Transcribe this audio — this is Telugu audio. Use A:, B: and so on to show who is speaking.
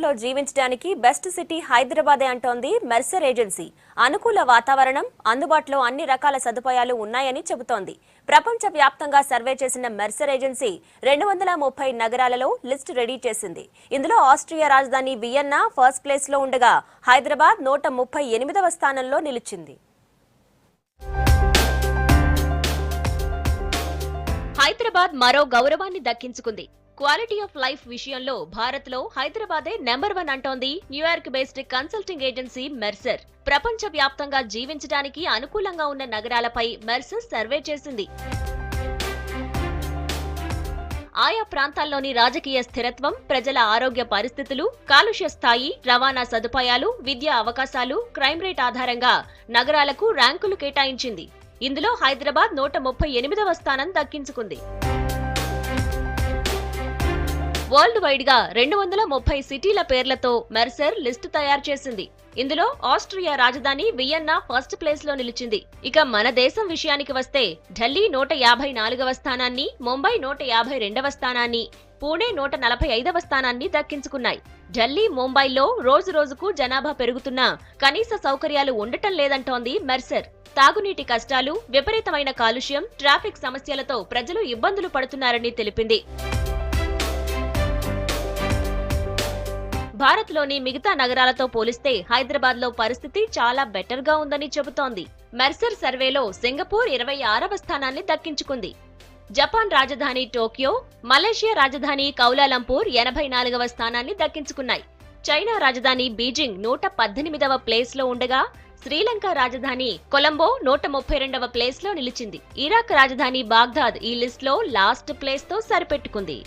A: లో జీవించడానికి బెస్ట్ సిటీ హైదరాబాదే అంటోంది మెర్సర్ ఏజెన్సీ. అనుకూల వాతావరణం, అందుబాటులో అన్ని రకాల సదుపాయాలు ఉన్నాయని చెబుతోంది. ప్రపంచ వ్యాప్తంగా సర్వే చేసిన మెర్సర్ ఏజెన్సీ 230 నగరాలలో లిస్ట్ రెడీ చేసింది. ఇందులో ఆస్ట్రియా రాజధాని వియన్నా ఫస్ట్ ప్లేస్ లో ఉండగా హైదరాబాద్ 138వ స్థానంలో నిలిచింది. హైదరాబాద్ మరో గౌరవాన్ని దక్కించుకుంది. క్వాలిటీ ఆఫ్ లైఫ్ విషయంలో భారత్ లో హైదరాబాదే నెంబర్ 1 అంటోంది New York based consulting agency Mercer. ప్రపంచ వ్యాప్తంగా జీవించడానికి అనుకూలంగా ఉన్న నగరాలపై మెర్సర్ సర్వే చేసింది. ఆయా ప్రాంతాల్లోని రాజకీయ స్థిరత్వం, ప్రజల ఆరోగ్య పరిస్థితులు, కాలుష్య స్థాయి, రవాణా సదుపాయాలు, విద్యా అవకాశాలు, క్రైమ్ రేట్ ఆధారంగా నగరాలకు ర్యాంకులు కేటాయించింది. ఇందులో హైదరాబాద్ 138వ స్థానం దక్కించుకుంది. వరల్డ్ వైడ్ గా 230 సిటీల పేర్లతో మెర్సర్ లిస్టు తయారు చేసింది. ఇందులో ఆస్ట్రియా రాజధాని వియన్నా ఫస్ట్ ప్లేస్ లో నిలిచింది. ఇక మన దేశం విషయానికి వస్తే ఢిల్లీ 154వ స్థానాన్ని, ముంబై 152వ స్థానాన్ని, పూణే 145వ స్థానాన్ని దక్కించుకున్నాయి. ఢిల్లీ, ముంబైలో రోజు రోజుకు జనాభా పెరుగుతున్నా కనీస సౌకర్యాలు ఉండటం లేదంటోంది మెర్సర్. తాగునీటి కష్టాలు, విపరీతమైన కాలుష్యం, ట్రాఫిక్ సమస్యలతో ప్రజలు ఇబ్బందులు పడుతున్నారని తెలిపింది. భారత్లోని మిగతా నగరాలతో పోలిస్తే హైదరాబాద్ లో పరిస్థితి చాలా బెటర్ గా ఉందని చెబుతోంది. మెర్సర్ సర్వేలో సింగపూర్ 26వ స్థానాన్ని దక్కించుకుంది. జపాన్ రాజధాని టోక్యో, మలేషియా రాజధాని కౌలాలంపూర్ 84వ స్థానాన్ని దక్కించుకున్నాయి. చైనా రాజధాని బీజింగ్ 118వ ప్లేస్ లో ఉండగా శ్రీలంక రాజధాని కొలంబో 132వ ప్లేస్ లో నిలిచింది. ఇరాక్ రాజధాని బాగ్దాద్ ఈ లిస్ట్ లో లాస్ట్ ప్లేస్ తో సరిపెట్టుకుంది.